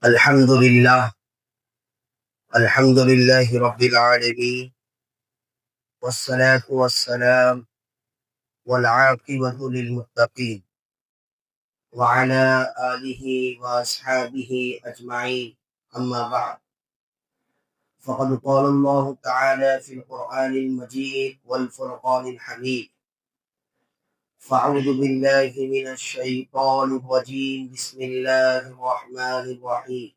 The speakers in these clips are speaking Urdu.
الحمد لله الحمد لله رب العالمين، والصلاة والسلام والعاقبة للمتقين وعلى آله وأصحابه أجمعين. أما بعد، فقد قال الله تعالى في القرآن المجيد والفرقان الحميد: فأعوذ بالله من الشيطان الرجيم. بسم الله الرحمن الرحيم.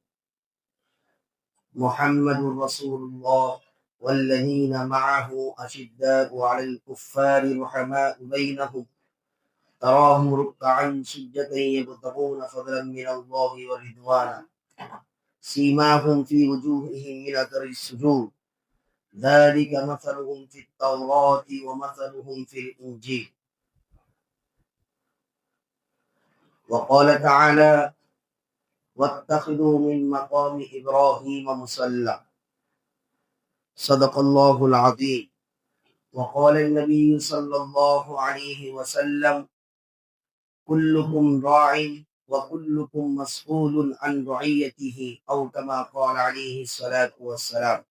محمد رسول الله والذين معه أشداء على الكفار رحماء بينهم تراهم ركعا سجدا يبتغون فضلا من الله ورضوانا سيماهم في وجوههم من أثر السجود ذلك مثلهم في التوراة ومثلهم في الإنجيل. وقال تعالى: واتخذوا من مقام إبراهيم مصلى. صدق الله العظيم. وقال النبي صلى الله عليه وسلم: كلكم راع وكلكم مسؤول عن رعيته، أو كما قال عليه الصلاة والسلام.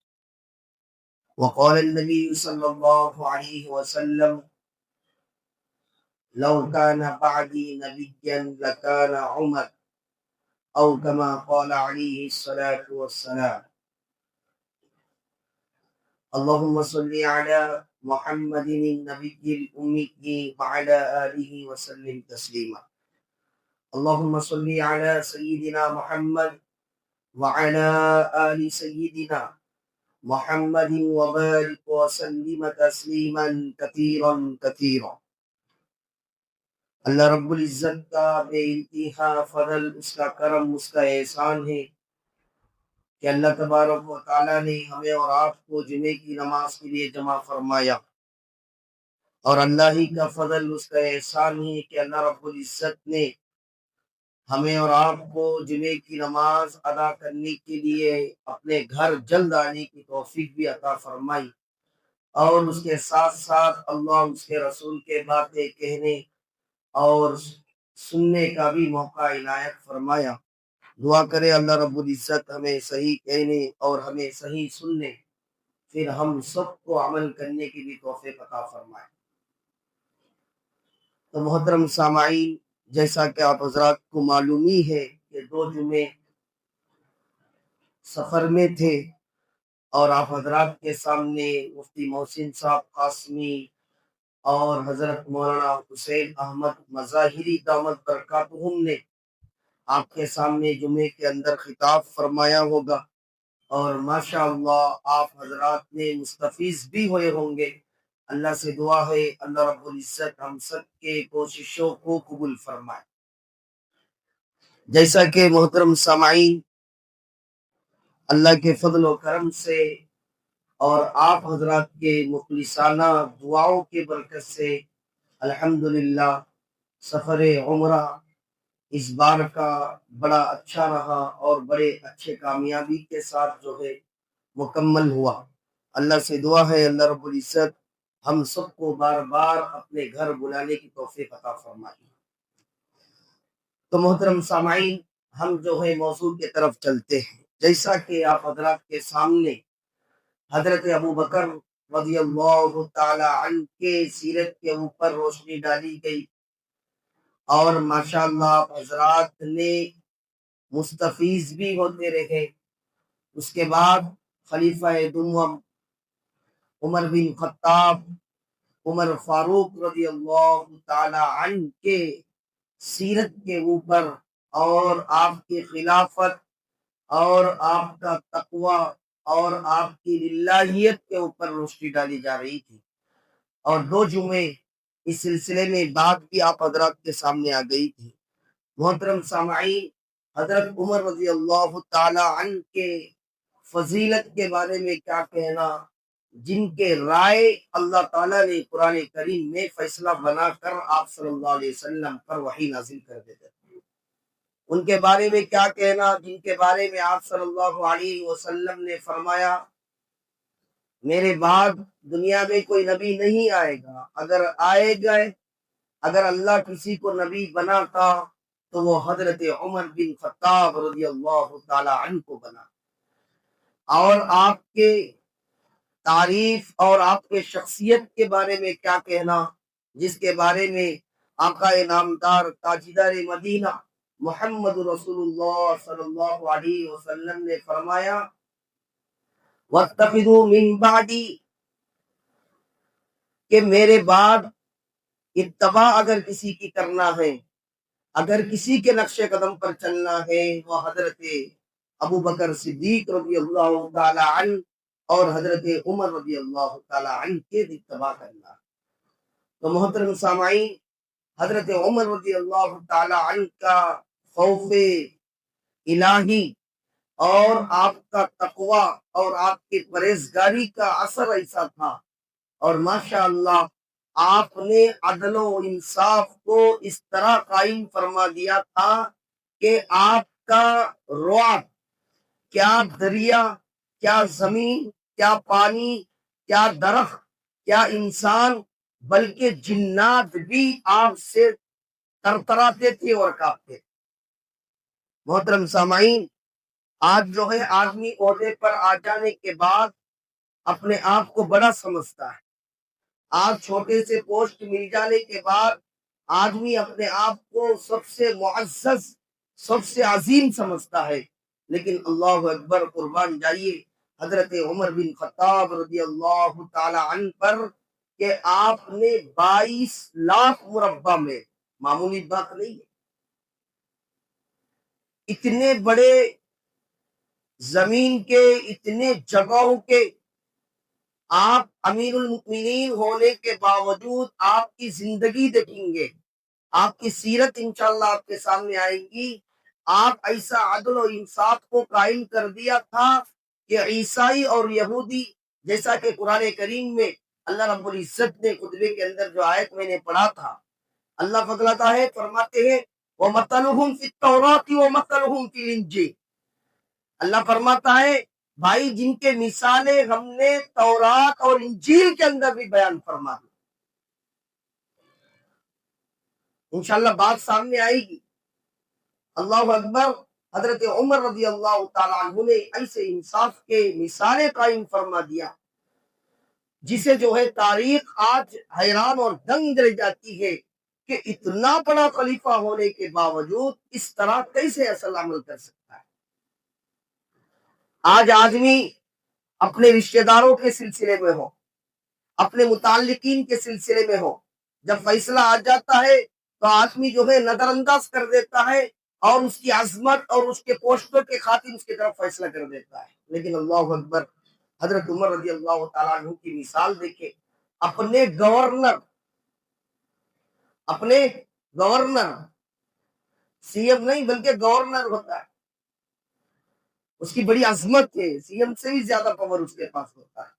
وقال النبي صلى الله عليه وسلم: لو كان بعدي نبيا لكان عمر، أو كما قال عليه الصلاة والسلام. اللهم صل على محمد النبي الأمي وعلى آله وسلم تسليما. اللهم صل على سيدنا محمد وعلى آل سيدنا محمد وبارك وسلم تسلیما کثیرا کثیرا۔ اللہ رب العزت کا بے انتہا فضل، اس کا کرم، اس کا احسان ہے کہ اللہ تبارک و تعالیٰ نے ہمیں اور آپ کو جمعے کی نماز کے لیے جمع فرمایا، اور اللہ ہی کا فضل، اس کا احسان ہے کہ اللہ رب العزت نے ہمیں اور آپ کو جمعے کی نماز ادا کرنے کے لیے اپنے گھر جلد آنے کی توفیق بھی عطا فرمائی، اور اس کے ساتھ ساتھ اللہ اس کے رسول کے باتیں کہنے اور سننے کا بھی موقع عنایت فرمایا۔ دعا کرے اللہ رب العزت ہمیں صحیح کہنے اور ہمیں صحیح سننے، پھر ہم سب کو عمل کرنے کی بھی توفیق عطا فرمائے۔ تو محترم سامعین، جیسا کہ آپ حضرات کو معلوم ہی ہے کہ 2 جمعے سفر میں تھے، اور آپ حضرات کے سامنے مفتی محسن صاحب قاسمی اور حضرت مولانا حسین احمد مظاہری دامت برکاتہم نے آپ کے سامنے جمعے کے اندر خطاب فرمایا ہوگا، اور ماشاءاللہ آپ حضرات نے مستفیض بھی ہوئے ہوں گے۔ اللہ سے دعا ہے اللہ رب العزت ہم سب کے کوششوں کو قبول فرمائے۔ جیسا کہ محترم سامعین، اللہ کے فضل و کرم سے اور آپ حضرات کے مخلصانہ دعاؤں کے برکت سے الحمدللہ سفر عمرہ اس بار کا بڑا اچھا رہا اور بڑے اچھے کامیابی کے ساتھ جو ہے مکمل ہوا۔ اللہ سے دعا ہے اللہ رب العزت ہم سب کو بار بار اپنے گھر بلانے کی توفیق عطا فرمائے۔ تو محترم سامعین، ہم جو ہے موضوع کی طرف چلتے ہیں۔ جیسا کہ آپ حضرات کے سامنے حضرت ابوبکر رضی اللہ تعالی عنہ کے سیرت کے اوپر روشنی ڈالی گئی، اور ماشاءاللہ آپ حضرات نے مستفیض بھی ہوتے رہے۔ اس کے بعد خلیفہ دوم عمر بن خطاب، عمر فاروق رضی اللہ تعالی عنہ کے سیرت کے اوپر اور آپ کی خلافت اور آپ کا تقوی اور آپ کی للہیت کے اوپر روشنی ڈالی جا رہی تھی، اور 2 جمعے اس سلسلے میں بات بھی آپ حضرات کے سامنے آ گئی تھی۔ محترم سامعین، حضرت عمر رضی اللہ تعالی عنہ کے فضیلت کے بارے میں کیا کہنا، جن کے رائے اللہ تعالیٰ نے قرآن کریم میں فیصلہ بنا کر آپ صلی اللہ علیہ وسلم پر وحی نازل کر دیتے تھے، ان کے بارے میں کیا کہنا، جن کے بارے میں آپ صلی اللہ علیہ وسلم نے فرمایا میرے بعد دنیا میں کوئی نبی نہیں آئے گا، اگر آئے گئے، اگر اللہ کسی کو نبی بناتا تو وہ حضرت عمر بن خطاب رضی اللہ تعالی عنہ کو بنا۔ اور آپ کے تعریف اور آپ کے شخصیت کے بارے میں کیا کہنا، جس کے بارے میں آقا نامدار تاجدار مدینہ محمد رسول اللہ صلی اللہ علیہ وسلم نے فرمایا وَاتَّخِذُوا مِن بَعْدِي، کہ میرے بعد اتباع اگر کسی کی کرنا ہے، اگر کسی کے نقش قدم پر چلنا ہے، وہ حضرت ابو بکر صدیق رضی اللہ تعالی عنہ اور حضرت عمر رضی اللہ تعالی عنہ کے اتباع کرنا۔ تو محترم سامعین، حضرت عمر رضی اللہ تعالی عنہ کا خوف الہی اور آپ کا تقوی اور آپ کی پرہیزگاری کا اثر ایسا تھا، اور ماشاءاللہ آپ نے عدل و انصاف کو اس طرح قائم فرما دیا تھا کہ آپ کا رعب، کیا دریا، کیا زمین، کیا پانی، کیا درخت، کیا انسان، بلکہ جنات بھی آپ سے ترتراتے تھے اور کانپتے تھے۔ محترم سامعین، آج جو ہے آدمی عہدے پر آ جانے کے بعد اپنے آپ کو بڑا سمجھتا ہے، آج چھوٹے سے پوسٹ مل جانے کے بعد آدمی اپنے آپ کو سب سے معزز، سب سے عظیم سمجھتا ہے، لیکن اللہ اکبر، قربان جائیے حضرت عمر بن خطاب رضی اللہ تعالی عنہ پر کہ آپ نے 22 لاکھ مربع میں، معمولی بات نہیں ہے، اتنے بڑے زمین کے، اتنے جگہوں کے آپ امیر المؤمنین ہونے کے باوجود آپ کی زندگی دیکھیں گے، آپ کی سیرت انشاءاللہ آپ کے سامنے آئے گی، آپ ایسا عدل و انصاف کو قائم کر دیا تھا کہ عیسائی اور یہودی، جیسا کہ قرآن کریم میں اللہ رب العزت نے خطبے کے اندر جو آیت میں نے پڑھا تھا، اللہ فضلتا ہے، فرماتے ہیں وَمَثَلُهُمْ فِي التَّوْرَاةِ وَمَثَلُهُمْ فِي الْإِنْجِيلِ، اللہ فرماتا ہے بھائی جن کے مثالیں ہم نے تورات اور انجیل کے اندر بھی بیان فرما دی، انشاءاللہ بات سامنے آئے گی۔ اللہ اکبر، حضرت عمر رضی اللہ تعالیٰ عنہ نے ایسے انصاف کے مثالیں قائم فرما دیا جسے جو ہے تاریخ آج حیران اور دنگ رہ جاتی ہے کہ اتنا بڑا خلیفہ ہونے کے باوجود اس طرح کیسے اصل عمل کر سکتا ہے۔ آج آدمی اپنے رشتہ داروں کے سلسلے میں ہو، اپنے متعلقین کے سلسلے میں ہو، جب فیصلہ آ جاتا ہے تو آدمی جو ہے نظر انداز کر دیتا ہے اور اس کی عظمت اور اس کے پوسٹوں کے خاطر اس کی طرف فیصلہ کر دیتا ہے، لیکن اللہ اکبر، حضرت عمر رضی اللہ تعالیٰ عنہ کی مثال دیکھے، اپنے گورنر سی ایم نہیں بلکہ گورنر ہوتا ہے، اس کی بڑی عظمت ہے، سی ایم سے بھی زیادہ پاور اس کے پاس ہوتا ہے۔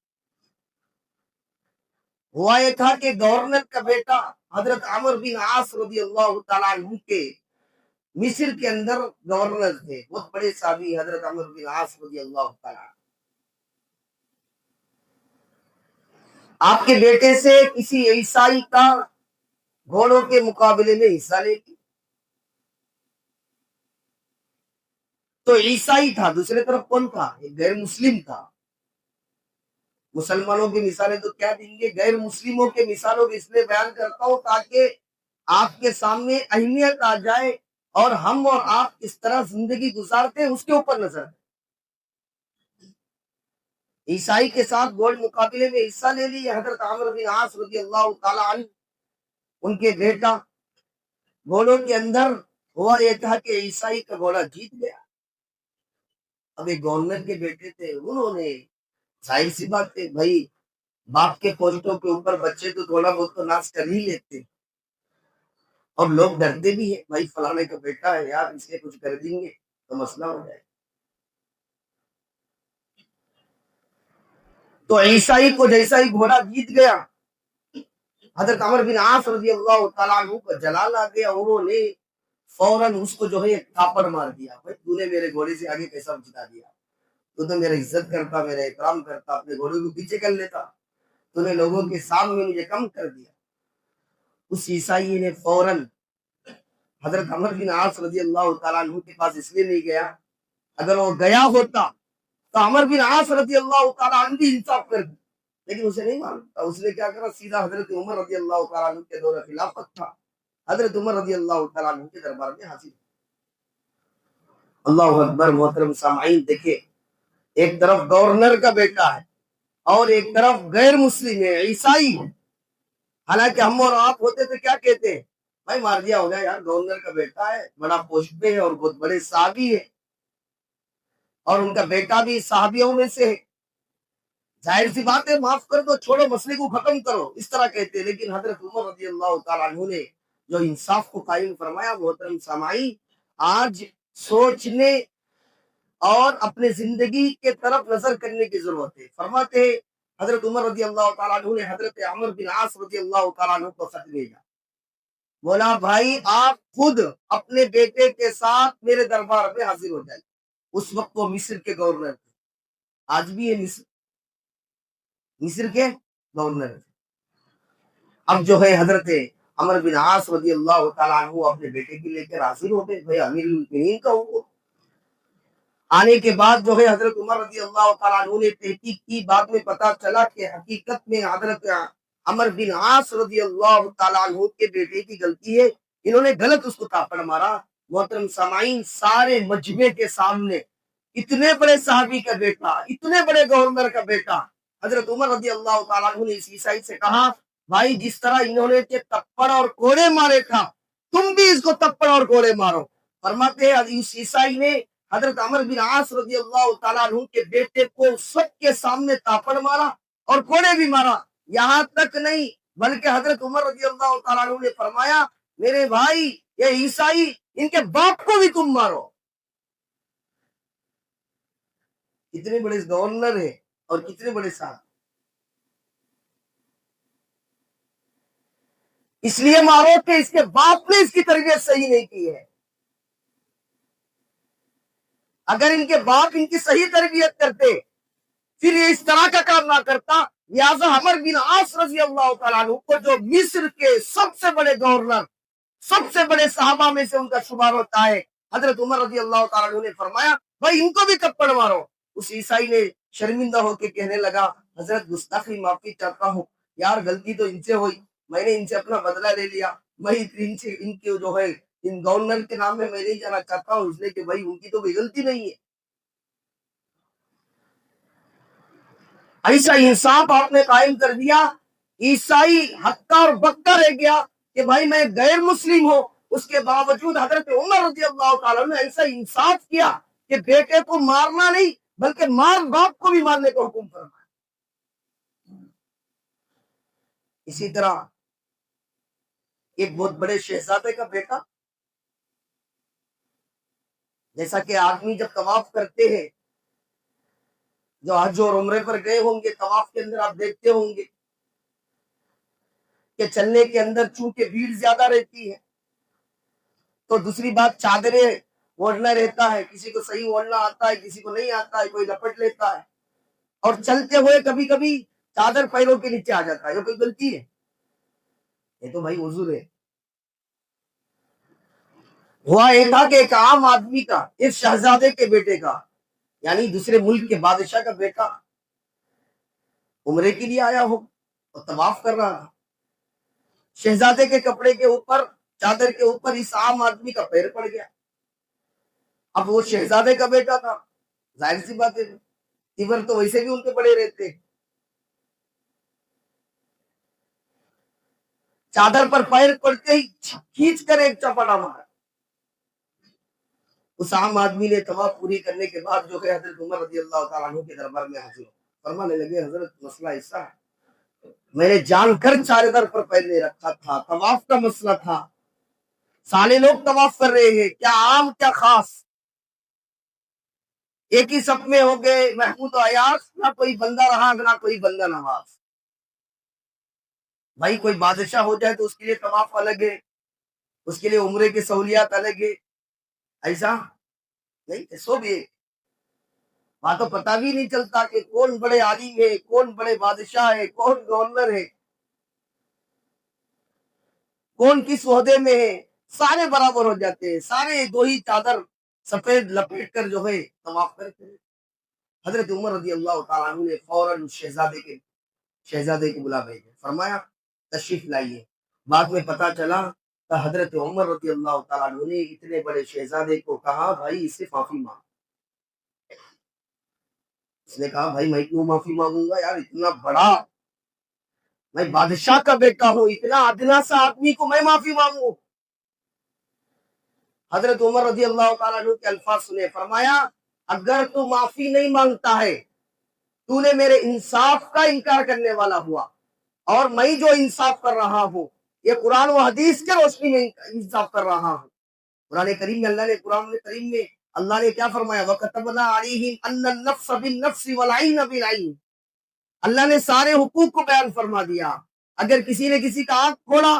ہوا یہ تھا کہ گورنر کا بیٹا حضرت عمرو بن عاص رضی اللہ تعالیٰ عنہ کے مصر کے اندر گورنر تھے، بہت بڑے صحابی حضرت عمرو بن عاص رضی اللہ تعالیٰ عنہ، آپ کے بیٹے سے کسی عیسائی کا گھوڑوں کے مقابلے میں حصہ لے لی، تو عیسائی تھا، دوسرے طرف کون تھا؟ ایک غیر مسلم تھا۔ مسلمانوں کی مثالیں تو کیا دیں گے، غیر مسلموں کے مثالوں کو اس لیے بیان کرتا ہوں تاکہ آپ کے سامنے اہمیت آ جائے اور ہم اور آپ کس طرح زندگی گزارتے ہیں اس کے اوپر نظر۔ عیسائی کے ساتھ گول مقابلے میں حصہ لے لی حضرت عمرو بن عاص رضی اللہ تعالیٰ عنہ، ان کے بیٹا، گھوڑوں کے اندر ہوا یہ تھا کہ عیسائی کا گھوڑا جیت گیا۔ اب ایک گورنر کے بیٹے تھے، انہوں نے ظاہر سی بات ہے بھائی، باپ کے پوسٹوں کے اوپر بچے تو تھوڑا بہت تو ناز کر ہی لیتے، اور لوگ ڈرتے بھی ہیں بھائی فلانے کا بیٹا ہے یار، اس کے کچھ کر دیں گے تو مسئلہ ہو جائے۔ تو عیسائی کو جیسا ہی گھوڑا جیت گیا، حضرت عمرو بن عاص رضی اللہ تعالیٰ عنہ کو جلال آ گیا، انہوں نے فوراً اس کو جو ہے تھاپڑ مار دیا، بھائی تو نے میرے گھوڑے سے آگے کیسا جتا دیا، تو میرا عزت کرتا، میرا احترام کرتا، اپنے گھوڑے کو پیچھے کر لیتا، تو نے لوگوں کے سامنے مجھے کم کر دیا۔ اس عیسائی نے فوراً حضرت عمر بن عاص رضی اللہ تعالیٰ عنہ کے پاس اس لیے نہیں گیا، اگر وہ گیا ہوتا تو عمر بن عاص رضی اللہ تعالیٰ عنہ بھی انصاف کر دی، لیکن اسے نہیں معلوم تھا۔ اس نے کیا کرا، سیدھا حضرت عمر رضی اللہ تعالیٰ عنہ کے دور خلافت تھا، حضرت عمر رضی اللہ تعالیٰ عنہ کے دربار میں حاضر۔ اللہ اکبر۔ محترم سامعین، دیکھیں، ایک طرف گورنر کا بیٹا ہے اور ایک طرف غیر مسلم ہے، عیسائی ہے۔ حالانکہ ہم اور آپ ہوتے تو کیا کہتے ہیں، بھائی مار دیا ہو گیا یار، گورنر کا بیٹا ہے، بڑا پوسٹ پہ ہے اور بہت بڑے صحابی ہے، اور ان کا بیٹا بھی صحابیوں میں سے ہے، ظاہر سی بات ہے، معاف کر دو، چھوڑو، مسئلے کو ختم کرو، اس طرح کہتے ہیں۔ لیکن حضرت عمر رضی اللہ تعالیٰ عنہ نے جو انصاف کو قائم فرمایا، محترم سامعین، آج سوچنے اور اپنے زندگی کے طرف نظر کرنے کی ضرورت ہے۔ فرماتے ہیں حضرت عمر رضی اللہ تعالیٰ عنہ نے حضرت عمر بن عاص رضی اللہ تعالیٰ عنہ کو خط بھیجا، بولا بھائی آپ خود اپنے بیٹے کے ساتھ میرے دربار میں حاضر ہو جائیں۔ اس وقت وہ مصر کے گورنر تھے، آج بھی ہے مصر کے گورنر تھے۔ اب جو ہے حضرت عمر بن عاص رضی اللہ تعالیٰ عنہ اپنے بیٹے کے لے کر حاضر ہو گئے، بھائی امیر المؤمنین کا حکم۔ آنے کے بعد جو ہے حضرت عمر رضی اللہ تعالیٰ عنہ نے تحقیق کی، بعد میں پتا چلا کہ حقیقت میں حضرت عمر بن عاص رضی اللہ تعالیٰ عنہ کے بیٹے کی غلطی ہے، انہوں نے غلط اس کو تھاپڑ مارا۔ محترم سامعین، سارے مجمع کے سامنے اتنے بڑے صحابی کا بیٹا، اتنے بڑے گورنر کا بیٹا، حضرت عمر رضی اللہ تعالیٰ عنہ نے اس عیسائی سے کہا، بھائی جس طرح انہوں نے تپڑ اور کوڑے مارے تھا، تم بھی اس کو تپڑ اور کوڑے مارو۔ فرماتے ہیں اس عیسائی نے حضرت عمر بن عاص رضی اللہ تعالیٰ عنہ کے بیٹے کو سب کے سامنے تاپڑ مارا اور کوڑے بھی مارا۔ یہاں تک نہیں بلکہ حضرت عمر رضی اللہ تعالیٰ عنہ نے فرمایا، میرے بھائی یہ عیسائی، ان کے باپ کو بھی تم مارو۔ کتنے بڑے گورنر ہیں اور کتنے بڑے صاحب، اس لیے مارو کہ اس کے باپ نے اس کی تربیت صحیح نہیں کی ہے۔ اگر ان کے باپ ان کی صحیح تربیت کرتے پھر یہ اس طرح کا کام نہ کرتا۔ لہٰذا عمر بن عاص رضی اللہ تعالیٰ عنہ کو، جو مصر کے سب سے بڑے گورنر، سب سے بڑے صحابہ میں سے ان کا شمار ہوتا ہے، حضرت عمر رضی اللہ تعالیٰ عنہ نے فرمایا، بھائی ان کو بھی تپڑ مارو۔ اس عیسائی نے شرمندہ ہو کے کہنے لگا، حضرت گستاخی معافی چاہتا ہوں، یار غلطی تو ان سے ہوئی، میں نے ان سے اپنا بدلہ لے لیا، میں ان کے جو ہے ان گورنر کے نام میں نہیں جانا چاہتا ہوں، اس لیے کہ بھائی ان کی تو کوئی غلطی نہیں ہے۔ ایسا انصاف آپ نے قائم کر دیا، عیسائی ہکا اور بکا رہ گیا کہ بھائی میں غیر مسلم ہوں، اس کے باوجود حضرت عمر رضی اللہ تعالیٰ نے ایسا انصاف کیا کہ بیٹے کو مارنا نہیں بلکہ ماں باپ کو بھی مارنے کا حکم فرمایا۔ اسی طرح ایک بہت بڑے شہزادے کا بیٹا، جیسا کہ آدمی جب طواف کرتے ہیں، جو حج اور عمرے پر گئے ہوں گے، طواف کے اندر آپ دیکھتے ہوں گے کہ چلنے کے اندر چونکہ بھیڑ زیادہ رہتی ہے تو دوسری بات چادریں اوڑھنا رہتا ہے، کسی کو صحیح اوڑھنا آتا ہے، کسی کو نہیں آتا ہے، کوئی لپٹ لیتا ہے، اور چلتے ہوئے کبھی کبھی چادر پیروں کے نیچے آ جاتا ہے، یہ کوئی غلطی ہے؟ یہ تو بھائی عذر ہے۔ ہوا یہ تھا کہ ایک عام آدمی کا، ایک شہزادے کے بیٹے کا، یعنی دوسرے ملک کے بادشاہ کا بیٹا عمرے کے لیے آیا ہو اور طواف کر رہا تھا، شہزادے کے کپڑے کے اوپر، چادر کے اوپر اس عام آدمی کا پیر پڑ گیا۔ اب وہ شہزادے کا بیٹا تھا، ظاہر سی بات ہے، تیور تو ویسے بھی ان کے بڑے رہتے، چادر پر پیر پڑتے ہی کھینچ کر ایک چپاڑا مارا۔ اس عام آدمی نے طواف پوری کرنے کے بعد جو ہے حضرت عمر رضی اللہ تعالیٰ عنہ کے دربار میں حاضر فرمانے لگے، حضرت مسئلہ ایسا ہے، میں نے جان کر چادر پر پیر نہیں رکھا تھا، طواف کا مسئلہ تھا، سارے لوگ طواف کر رہے ہیں، کیا عام کیا خاص، ایک ہی صف میں ہو گئے محمود و عیاض، نہ کوئی بندہ رہا نہ کوئی بندہ نواز۔ بھائی کوئی بادشاہ ہو جائے تو اس کے لیے طواف الگ ہے، اس کے لیے عمرے کی سہولیات الگ ہے، ایسا نہیں، سو بھی وہاں تو پتہ بھی نہیں چلتا کہ کون بڑے عالم ہے، کون بڑے بادشاہ ہے، کون گورنر ہے، کون کس عہدے میں ہے، سارے برابر ہو جاتے ہیں، سارے دو ہی چادر سفید لپیٹ کر جو ہے طواف کرتے ہیں۔ حضرت عمر رضی اللہ تعالیٰ عنہ نے فوراً شہزادے کو بلا بھیجا، فرمایا تشریف لائیے۔ بعد میں پتا چلا کہ حضرت عمر رضی اللہ تعالیٰ عنہ نے اتنے بڑے شہزادے کو کہا بھائی اس سے معافی مانگ۔ اس نے کہا بھائی میں کیوں معافی مانگوں گا یار، اتنا بڑا میں بادشاہ کا بیٹا ہوں، اتنا ادنا سا آدمی کو میں معافی مانگوں؟ حضرت عمر رضی اللہ تعالیٰ عنہ کے الفاظ سنے، فرمایا اگر تو معافی نہیں مانگتا ہے تو نے میرے انصاف کا انکار کرنے والا ہوا، اور میں جو انصاف کر رہا ہوں یہ قرآن و حدیث کے روشنی میں انصاف کر رہا ہوں۔ قرآن کریم میں اللہ نے کیا فرمایا، وَكَتَبْنَا عَلَيْهِمْ أَنَّ النَّفْسَ بِالنَّفْسِ وَالْعَيْنَ بِالْعَيْنِ۔ اللہ نے سارے حقوق کو بیان فرما دیا، اگر کسی نے کسی کا آنکھ پھوڑا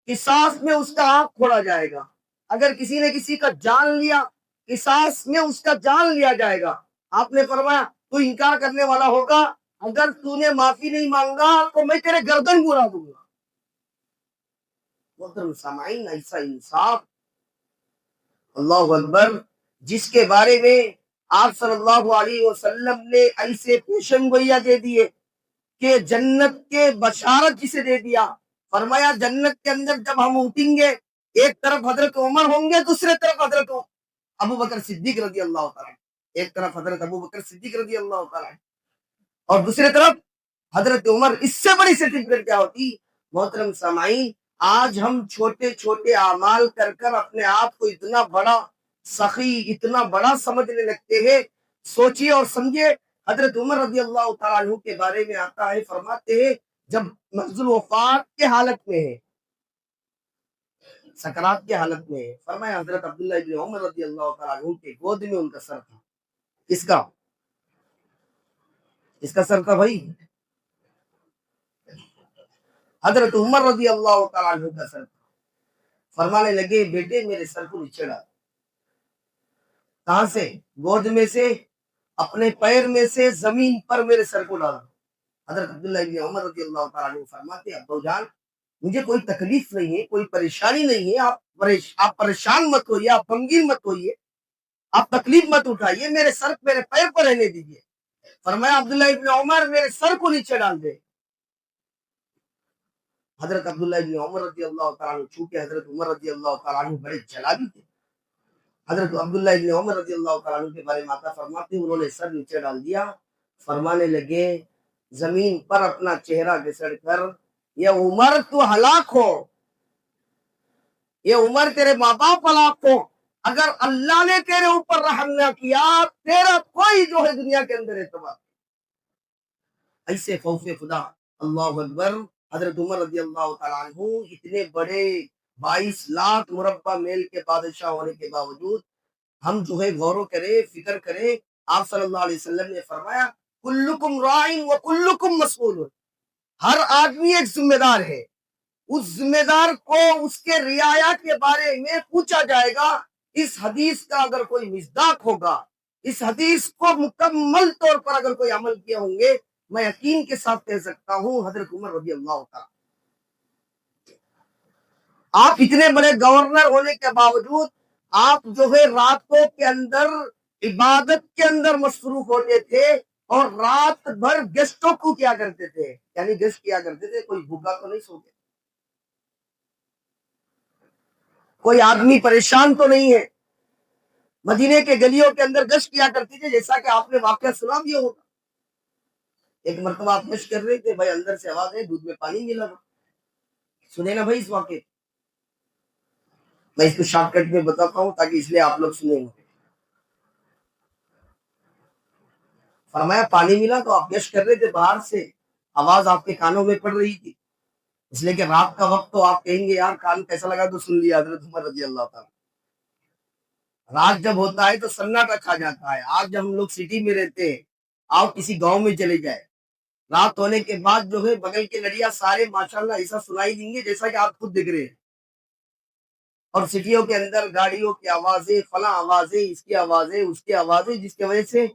قصاص میں اس کا آنکھ پھوڑا جائے گا، اگر کسی نے کسی کا جان لیا قصاص میں اس کا جان لیا جائے گا۔ آپ نے فرمایا تو انکار کرنے والا ہوگا، اگر تو نے معافی نہیں مانگا تو میں تیرے گردن کو اڑا دوں گا۔ محترم سامعین، ایسا انصاف، اللہ اکبر، جس کے بارے میں آپ صلی اللہ علیہ وسلم نے ایسے پیشن گوئیاں دے دیے کہ جنت کے بشارت جسے دے دیا، فرمایا جنت کے اندر جب ہم اٹھیں گے ایک طرف حضرت عمر ہوں گے، دوسرے طرف حضرت ابو بکر صدیق رضی اللہ تعالیٰ، ایک طرف حضرت ابو بکر صدیق رضی اللہ تعالیٰ اور دوسرے طرف حضرت عمر۔ اس سے بڑی سرٹیفکیٹ کیا ہوتی؟ محترم سامعین، آج ہم چھوٹے چھوٹے اعمال کر کر اپنے آپ کو اتنا بڑا سخی، اتنا بڑا سمجھنے لگتے ہیں۔ سوچیے اور سمجھے، حضرت عمر رضی اللہ تعالیٰ عنہ کے بارے میں آتا ہے، فرماتے ہیں جب منزل وفات کے حالت میں ہے، سکرات کے حالت میں ہے، فرمایا حضرت عبداللہ ابن عمر رضی اللہ تعالیٰ عنہ کے گود میں ان کا سر تھا۔ اس کا سر تھا بھائی، حضرت عمر رضی اللہ تعالیٰ عنہ کا سر تھا۔ فرمانے لگے بیٹے میرے سر کو نیچے ڈال۔ کہاں سے؟ گود میں سے، اپنے پیر میں سے زمین پر میرے سر کو ڈالا۔ حضرت عبداللہ ابن عمر رضی اللہ تعالیٰ عنہ فرماتے ابو جان مجھے کوئی تکلیف نہیں ہے، کوئی پریشانی نہیں ہے، آپ پریشان مت ہوئیے، آپ غمگین مت ہوئیے، آپ تکلیف مت اٹھائیے، میرے سر میرے پیر پر رہنے دیجیے۔ فرمایا عبداللہ ابن عمر میرے سر کو نیچے ڈال دے۔ حضرت عبداللہ ابن عمر رضی اللہ تعالیٰ عنہ، چونکہ حضرت عمر رضی اللہ تعالیٰ عنہ بڑے جلابی تھے، حضرت عبداللہ ابن عمر رضی اللہ تعالیٰ عنہ کے بارے میں آتا فرماتے انہوں نے سر نیچے ڈال دیا، فرمانے لگے زمین پر اپنا چہرہ گھسڑ کر یہ عمر تو ہلاک ہو، یہ عمر تیرے ماں باپ ہلاک ہو، اگر اللہ نے تیرے اوپر رحم نہ کیا تیرا کوئی جو ہے دنیا کے اندر اعتبار۔ ایسے خوف خدا، اللہ اکبر۔ حضرت عمر رضی اللہ تعالیٰ عنہ اتنے بڑے 22 لاکھ مربع میل کے بادشاہ ہونے کے باوجود ہم جو ہے غور و کریں، فکر کریں، آپ صلی اللہ علیہ وسلم نے فرمایا کلکم راعٍ وکلکم مسئول، ہر آدمی ایک ذمہ دار ہے، اس ذمہ دار کو اس کے رعایا کے بارے میں پوچھا جائے گا۔ اس حدیث کا اگر کوئی مصداق ہوگا، اس حدیث کو مکمل طور پر اگر کوئی عمل کیا ہوں گے، میں یقین کے ساتھ کہہ سکتا ہوں حضرت عمر رضی اللہ تعالیٰ۔ آپ اتنے بڑے گورنر ہونے کے باوجود آپ جو ہے راتوں کے اندر عبادت کے اندر مصروف ہوتے تھے، اور رات بھر گیسٹوں کو کیا کرتے تھے، یعنی گیسٹ کیا کرتے تھے، کوئی بھوکا تو نہیں سوتے، کوئی آدمی پریشان تو نہیں ہے، مدینے کے گلیوں کے اندر گشت کیا کرتے تھے، جیسا کہ آپ نے واقعہ سنا بھی ہوگا۔ ایک مرتبہ آپ گشت کر رہے تھے، بھائی اندر سے آواز ہے دودھ میں پانی ملا، سنے نا بھائی اس واقعے، میں اس کو شارٹ کٹ میں بتاتا ہوں تاکہ اس لیے آپ لوگ سنیں گے۔ فرمایا پانی ملا تو آپ گشت کر رہے تھے، باہر سے آواز آپ کے کانوں میں پڑ رہی تھی، اس لیے کہ رات کا وقت تو آپ کہیں گے یار کان کیسا لگا، تو سن لیا حضرت عمر رضی اللہ تعالیٰ۔ رات جب ہوتا ہے تو سناٹا کھا جاتا ہے۔ آج جب ہم لوگ سٹی میں رہتے ہیں، آپ کسی گاؤں میں چلے جائے، رات ہونے کے بعد جو ہے بغل کے لڑیا سارے ماشاءاللہ ایسا سنائی دیں گے جیسا کہ آپ خود دیکھ رہے ہیں، اور سٹیوں کے اندر گاڑیوں کی آوازیں، فلاں آوازیں، اس کی آوازیں، اس کی آوازیں، جس کی وجہ سے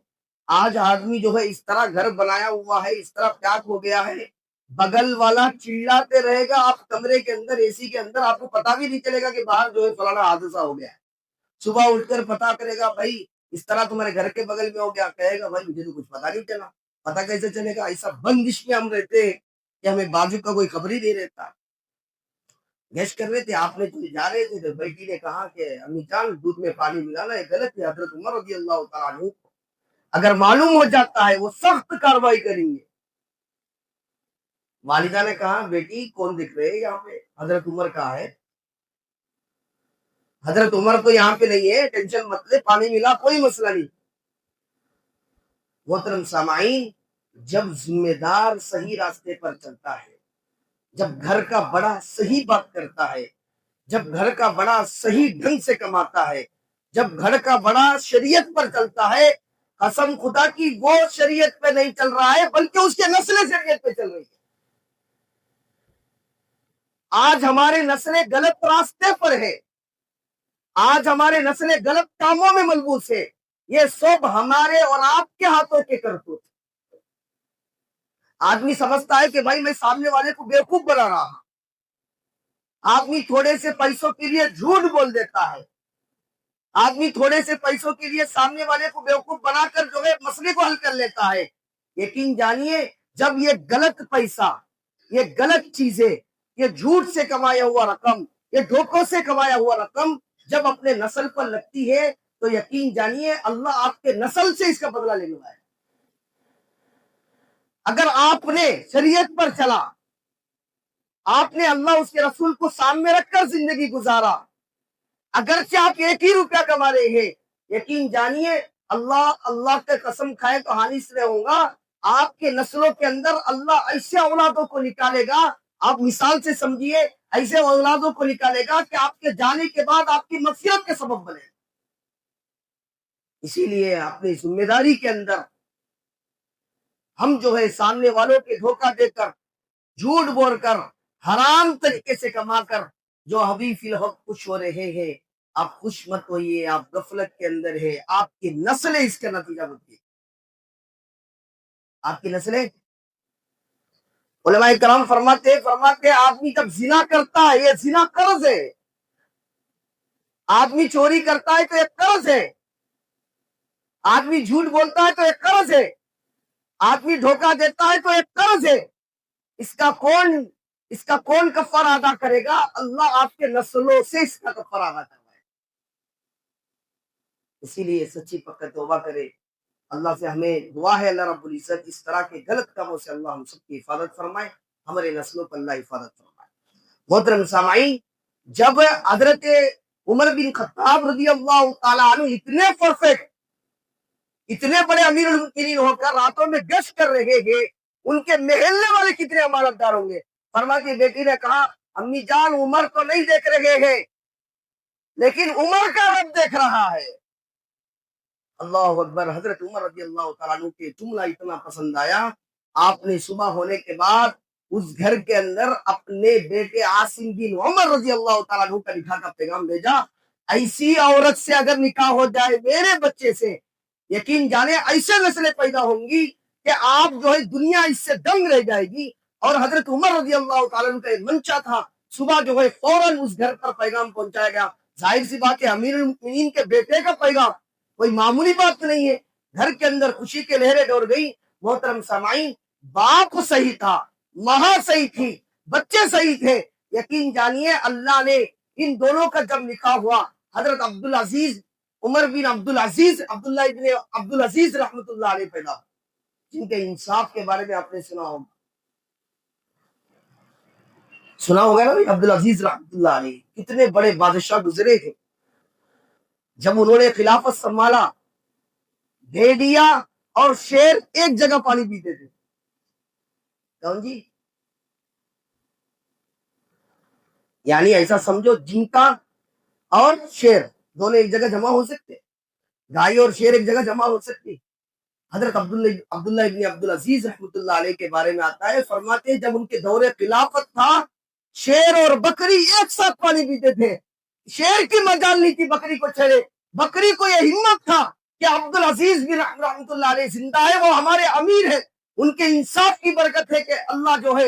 آج آدمی جو ہے اس طرح گھر بنایا ہوا ہے، اس طرح پیاک ہو گیا ہے، بغل والا چلاتے رہے گا، آپ کمرے کے اندر اے سی کے اندر، آپ کو پتا بھی نہیں چلے گا کہ باہر جو ہے فلانا حادثہ ہو گیا ہے۔ صبح اٹھ کر پتا کرے گا بھائی اس طرح تمہارے گھر کے بغل میں ہو گیا، کہے گا بھائی مجھے تو کچھ پتا نہیں چلا۔ پتا کیسے چلے گا؟ ایسا بندش میں ہم رہتے ہیں کہ ہمیں بازو کا کوئی خبر ہی نہیں رہتا۔ گیس کر رہے تھے، آپ نے جا رہے تھے تو بیٹی نے کہا کہ امی جان دودھ میں پانی ملانا ہے غلط ہے، حضرت عمر رضی اللہ تعالیٰ عنہ اگر معلوم ہو جاتا ہے وہ سخت کارروائی کریں گے۔ والدہ نے کہا بیٹی کون دکھ رہے یہاں پہ؟ حضرت عمر کہا ہے۔ حضرت عمر تو یہاں پہ نہیں ہے، ٹینشن مت لے، پانی ملا کوئی مسئلہ نہیں۔ محترم سامعین، جب ذمہ دار صحیح راستے پر چلتا ہے، جب گھر کا بڑا صحیح بات کرتا ہے، جب گھر کا بڑا صحیح ڈھنگ سے کماتا ہے، جب گھر کا بڑا شریعت پر چلتا ہے، قسم خدا کی وہ شریعت پہ نہیں چل رہا ہے بلکہ اس کے نسلیں شریعت پہ چل رہی ہے۔ آج ہمارے نسلیں غلط راستے پر ہے، آج ہمارے نسلیں غلط کاموں میں ملبوس ہے، یہ سب ہمارے اور آپ کے ہاتھوں کے کرتوت۔ آدمی سمجھتا ہے کہ بھائی میں سامنے والے کو بیوقوف بنا رہا ہوں، آدمی تھوڑے سے پیسوں کے لیے جھوٹ بول دیتا ہے، آدمی تھوڑے سے پیسوں کے لیے سامنے والے کو بیوقوف بنا کر جو ہے مسئلے کو حل کر لیتا ہے۔ یقین جانیے جب یہ غلط پیسہ، یہ غلط چیزیں، یہ جھوٹ سے کمایا ہوا رقم، یہ دھوکوں سے کمایا ہوا رقم جب اپنے نسل پر لگتی ہے تو یقین جانیے اللہ آپ کے نسل سے اس کا بدلہ لینے والا ہے۔ اگر آپ نے شریعت پر چلا، آپ نے اللہ اس کے رسول کو سامنے رکھ کر زندگی گزارا، اگرچہ آپ 1 روپیہ کما رہے ہیں، یقین جانیے اللہ کے قسم کھائے تو حالس میں ہوگا، آپ کے نسلوں کے اندر اللہ ایسے اولادوں کو نکالے گا، آپ مثال سے سمجھیے، ایسے اولادوں کو نکالے گا کہ آپ کے جانے کے بعد آپ کی مغفرت کے سبب بنے۔ اسی لیے اپنی ذمہ داری کے اندر ہم جو ہے سامنے والوں کے دھوکہ دے کر، جھوٹ بول کر، حرام طریقے سے کما کر جو ابھی فی الوقت خوش ہو رہے ہیں، آپ خوش مت ہوئیے، آپ غفلت کے اندر ہے، آپ کی نسلیں اس کا نتیجہ بنتی ہے۔ آپ کی نسلیں، علماء کرام فرماتے آدمی جب زنا کرتا ہے یہ زنا قرض ہے، آدمی چوری کرتا ہے تو ایک قرض ہے، آدمی جھوٹ بولتا ہے تو ایک قرض ہے، آدمی دھوکہ دیتا ہے تو ایک قرض ہے۔ اس کا کون کفارہ ادا کرے گا؟ اللہ آپ کے نسلوں سے اس کا کفارہ ادا کروائے۔ اسی لیے سچی پکا توبہ کرے، اللہ سے ہمیں دعا ہے اللہ رب العزت اس طرح کے غلط کاموں سے اللہ ہم سب کی حفاظت فرمائے، ہمارے نسلوں پر اللہ حفاظت فرمائے۔ محترم سامعین، جب حضرت عمر بن خطاب رضی اللہ تعالیٰ عنہ اتنے پرفیکٹ، اتنے بڑے امیر المؤمنین ہو کر راتوں میں گشت کر رہے ہیں، ان کے محلے والے کتنے امانت دار ہوں گے۔ فرماتی بیٹی نے کہا امی جان عمر تو نہیں دیکھ رہے ہیں لیکن عمر کا رب دیکھ رہا ہے۔ اللہ اکبر۔ حضرت عمر رضی اللہ تعالیٰ عنہ کے جملہ اتنا پسند آیا، آپ نے صبح ہونے کے بعد اس گھر کے اندر اپنے بیٹے عاصم بن عمر رضی اللہ تعالیٰ عنہ کا نکاح کا پیغام بھیجا، ایسی عورت سے اگر نکاح ہو جائے میرے بچے سے، یقین جانے ایسے نسلیں پیدا ہوں گی کہ آپ جو ہے دنیا اس سے دنگ رہ جائے گی۔ اور حضرت عمر رضی اللہ تعالیٰ عنہ کا ایک منشا تھا، صبح جو ہے فوراً اس گھر پر پیغام پہنچایا گیا۔ ظاہر سی بات ہے امیر المؤمنین کے بیٹے کا پیغام کوئی معمولی بات نہیں ہے، گھر کے اندر خوشی کے لہریں ڈور گئی۔ محترم سامعین، باپ صحیح تھا، ماں صحیح تھی، بچے صحیح تھے، یقین جانیے اللہ نے ان دونوں کا جب نکاح ہوا، حضرت عبدالعزیز عمر بن عبدالعزیز عبداللہ ابن عبدالعزیز رحمت اللہ علیہ پیدا، جن کے انصاف کے بارے میں آپ نے سنا ہوگا نا، عبدالعزیز رحمت اللہ علیہ کتنے بڑے بادشاہ گزرے ہیں۔ جب انہوں نے خلافت سنبھالا، بھیڑیا اور شیر ایک جگہ پانی پیتے تھے۔ کون جی؟ یعنی ایسا سمجھو جنکا اور شیر دونوں ایک جگہ جمع ہو سکتے، گائے اور شیر ایک جگہ جمع ہو سکتی۔ حضرت عبداللہ ابن عبدالعزیز رحمت اللہ علیہ کے بارے میں آتا ہے، فرماتے جب ان کے دور خلافت تھا شیر اور بکری ایک ساتھ پانی پیتے تھے، شیر کی مجال نہیں تھی بکری کو چھڑے، بکری کو یہ ہمت تھا کہ عبدالعزیز بن رحمت اللہ علیہ زندہ ہے، وہ ہمارے امیر ہے، ان کے انصاف کی برکت ہے کہ اللہ جو ہے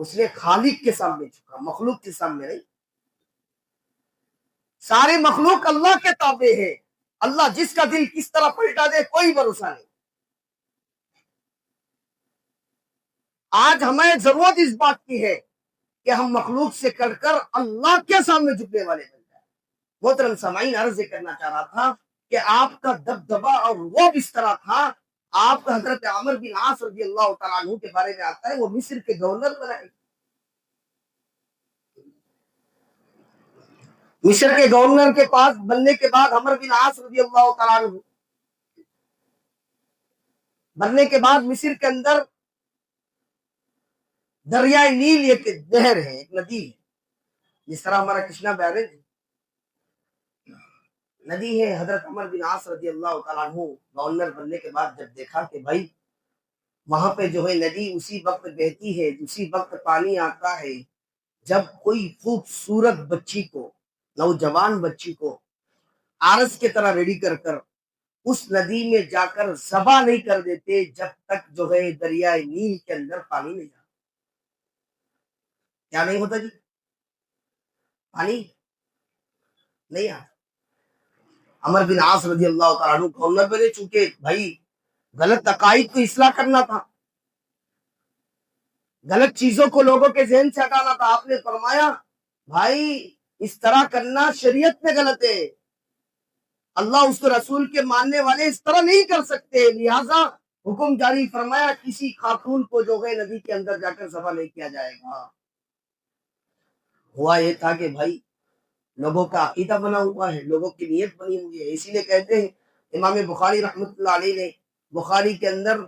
اس نے خالق کے سامنے جھکا، مخلوق کے سامنے نہیں۔ سارے مخلوق اللہ کے تابع ہے، اللہ جس کا دل کس طرح پلٹا دے کوئی بھروسہ نہیں۔ آج ہمیں ضرورت اس بات کی ہے کہ ہم مخلوق سے کٹ کر اللہ کے سامنے جھکنے والے بن جائیں۔ محترم سامعین، عرض کرنا چاہ رہا تھا کہ آپ کا دبدبا اور وہ اس طرح تھا، آپ کا حضرت عمر بن عاص رضی اللہ تعالیٰ عنہ کے بارے میں آتا ہے، وہ مصر کے گورنر بنائے، مصر کے گورنر کے پاس بننے کے بعد عمر بن عاص رضی اللہ تعالیٰ عنہ بننے کے بعد مصر کے اندر دریائے نیل ایک نہر ہے، ایک ندی ہے، جس طرح ہمارا کرشنا بیریج ندی ہے۔ حضرت عمر بن عاص رضی اللہ تعالیٰ عنہ گورنر بننے کے بعد جب دیکھا کہ بھائی وہاں پہ جو ہے ندی اسی وقت بہتی ہے، اسی وقت پانی آتا ہے جب کوئی خوبصورت بچی کو، نوجوان بچی کو عارض کی طرح ریڈی کر کر اس ندی میں جا کر ذبح نہیں کر دیتے جب تک جو ہے دریائے نیل کے اندر پانی نہیں آتا۔ کیا نہیں ہوتا جی؟ پانی نہیں آتا۔ عمر بن عاص رضی اللہ تعالیٰ عنہ گورنر بنے، چونکہ بھائی غلط عقائد کو اصلاح کرنا تھا، غلط چیزوں کو لوگوں کے ذہن سے ہٹانا تھا۔ آپ نے فرمایا بھائی اس طرح کرنا شریعت میں غلط ہے، اللہ اس کے رسول کے ماننے والے اس طرح نہیں کر سکتے، لہذا حکم جاری فرمایا کسی خاتون کو جو ہے ندی کے اندر جا کر ذبح نہیں کیا جائے گا۔ ہوا یہ تھا کہ بھائی لوگوں کا عقیدہ بنا ہوا ہے، لوگوں کی نیت بنی ہوئی ہے، اسی لیے کہتے ہیں امام بخاری رحمۃ اللہ علیہ نے بخاری کے اندر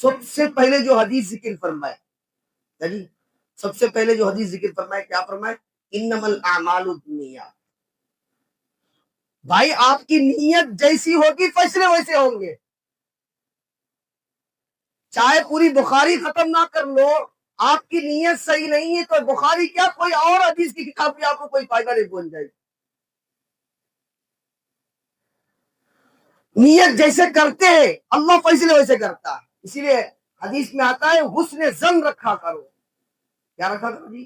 سب سے پہلے جو حدیث ذکر فرمائے، جی سب سے پہلے جو حدیث ذکر فرمائے کیا فرمائے؟ انما الاعمال بالنیات۔ بھائی آپ کی نیت جیسی ہوگی فیصلے ویسے ہوں گے، چاہے پوری بخاری ختم نہ کر لو، آپ کی نیت صحیح نہیں ہے تو بخاری کیا کوئی اور حدیث کی کتاب بھی آپ کو کوئی فائدہ نہیں پہنچ جائے گی۔ نیت جیسے کرتے ہیں اللہ فیصلے ویسے کرتا ہے، اسی لیے حدیث میں آتا ہے حسن ظن رکھا کرو۔ کیا رکھا کرو جی؟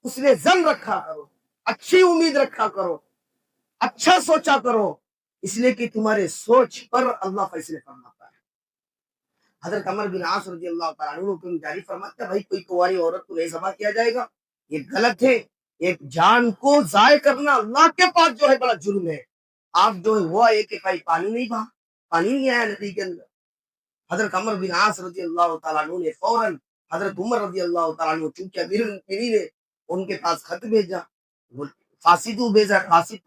حسن ظن رکھا کرو، اچھی امید رکھا کرو، اچھا سوچا کرو، اس لیے کہ تمہارے سوچ پر اللہ فیصلے فرماتا ہے۔ حضرت عمر بن عاص رضی اللہ تعالیٰ عنہ حکم جاری فرماتا ہے بھائی کوئی کنواری عورت کو نہیں ذبح کیا جائے گا، یہ غلط ہے، ایک جان کو ضائع کرنا اللہ کے پاس جو ہے بڑا جرم ہے۔ آپ جو ہے ہوا ہے کہ کہیں پانی نہیں بہا، پانی نہیں آیا ندی کے اندر۔ حضرت عمر بن عاص رضی اللہ تعالیٰ عنہ نے فوراً حضرت عمر رضی اللہ تعالیٰ عنہ چونکہ امیر المؤمنین نے ان کے پاس خط بھیجا، قاصد کو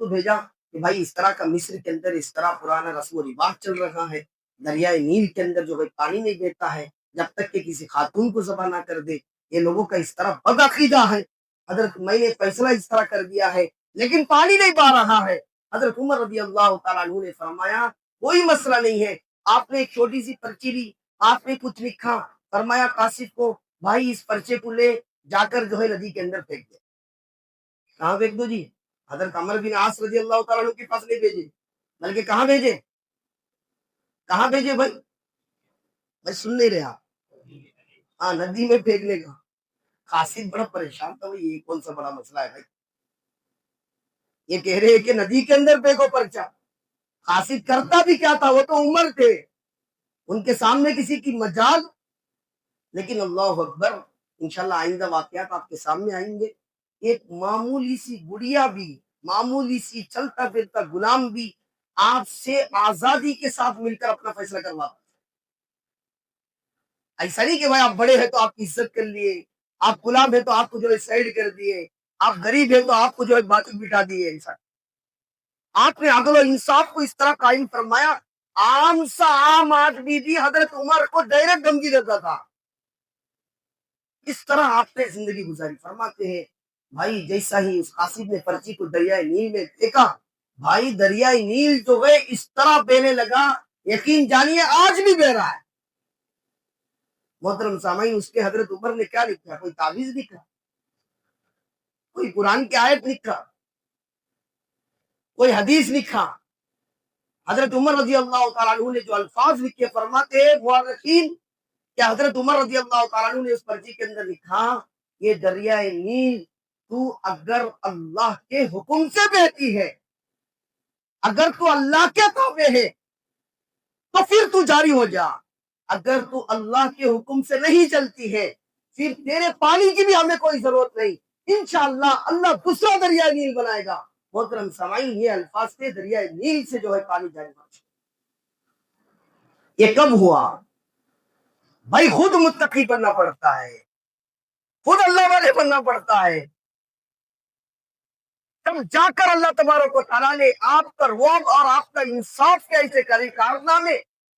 بھیجا کہ بھائی اس طرح کا مصر کے اندر اس طرح پرانا رسم و رواج چل رہا ہے، دریائے نیل کے اندر جو ہے پانی نہیں بہتا ہے جب تک کہ کسی خاتون کو ذبح نہ کر دے، یہ لوگوں کا اس طرح بد عقیدہ ہے، حضرت میں نے فیصلہ اس طرح کر دیا ہے لیکن پانی نہیں بہ رہا ہے۔ حضرت عمر رضی اللہ تعالیٰ عنہ نے فرمایا کوئی مسئلہ نہیں ہے، آپ نے ایک چھوٹی سی پرچی لی، آپ نے کچھ لکھا، فرمایا قاصد کو بھائی اس پرچے کو لے جا کر جو ہے ندی کے اندر پھینک دے۔ کہاں پھینک دو جی؟ حضرت عمر بن عاص رضی اللہ تعالیٰ عنہ کے پاس نہیں بھیجے، بلکہ کہاں بھیجے؟ کہاں بھیجے بھائی؟ میں سن نہیں رہا، ہاں ندی میں پھینکنے کا۔ قاصد بڑا پریشان تھا، یہ کون سا بڑا مسئلہ ہے بھائی، یہ کہہ رہے ہیں کہ ندی کے اندر پھینکو پرچہ۔ قاصد کرتا بھی کیا تھا، وہ تو عمر تھے، ان کے سامنے کسی کی مجال، لیکن اللہ اکبر، انشاءاللہ آئندہ واقعات آپ کے سامنے آئیں گے۔ ایک معمولی سی گڑیا بھی، معمولی سی چلتا پھرتا غلام بھی آپ سے آزادی کے ساتھ مل کر اپنا فیصلہ کرواتا۔ ایسا نہیں کہ بھائی آپ بڑے ہیں تو آپ کی عزت کر لیے، آپ غلام ہیں تو آپ کو جو ہے سائڈ کر دیے، آپ غریب ہیں تو آپ کو جو ہے باتیں بٹھا دیے۔ ایسا آپ نے عدل و انصاف کو اس طرح قائم فرمایا، عام سا عام آدمی بھی حضرت عمر کو ڈائریکٹ دھمکی دیتا تھا۔ اس طرح آپ نے زندگی گزاری۔ فرماتے ہیں بھائی جیسا ہی اس قاصد نے پرچی کو دریائے نیل میں پھینکا، بھائی دریائے نیل جو ہے اس طرح بہنے لگا، یقین جانیے آج بھی بہ رہا ہے۔ محترم سامعین، اس کے حضرت عمر نے کیا لکھا؟ کوئی تعویذ لکھا، کوئی قرآن کی آیت لکھا، کوئی حدیث لکھا؟ حضرت عمر رضی اللہ تعالیٰ عنہ نے جو الفاظ لکھے، فرماتے ہیں مورخین کہ حضرت عمر رضی اللہ تعالیٰ عنہ نے اس پرچی کے اندر لکھا یہ دریائے نیل تو اگر اللہ کے حکم سے بہتی ہے، اگر تو اللہ کے تابع ہے تو پھر تو جاری ہو جا، اگر تو اللہ کے حکم سے نہیں چلتی ہے پھر تیرے پانی کی بھی ہمیں کوئی ضرورت نہیں، انشاءاللہ اللہ دوسرا دریائے نیل بنائے گا۔ محترم سامعین، یہ الفاظ سے دریائے نیل سے جو ہے پانی جاری ہو۔ یہ کب ہوا؟ بھائی خود متقی بننا پڑتا ہے، خود اللہ والے بننا پڑتا ہے، تب جا کر اللہ تبارک و تعالیٰ نے آپ کا رعب اور آپ کا انصاف کے ایسے کارنامے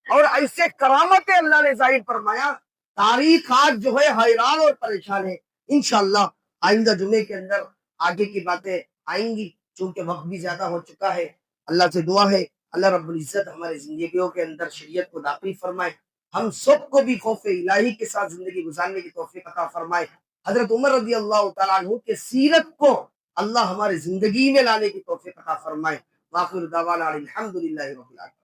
اور ایسے کرامتیں اللہ نے ظاہر فرمایا۔ تاریخ آج جو ہے حیران اور پریشان ہے۔ انشاءاللہ آئندہ جمعے کے اندر آگے کی باتیں آئیں گی، چونکہ وقت بھی زیادہ ہو چکا ہے۔ اللہ سے دعا ہے اللہ رب العزت ہماری زندگیوں کے اندر شریعت کو داخل فرمائے، ہم سب کو بھی خوف الہی کے ساتھ زندگی گزارنے کی توفیق عطا فرمائے۔ حضرت عمر رضی اللہ تعالیٰ عنہ کے سیرت کو اللہ ہماری زندگی میں لانے کی توفیق عطا فرمائے۔ وآخر دعوانا الحمدللہ رب العالمین۔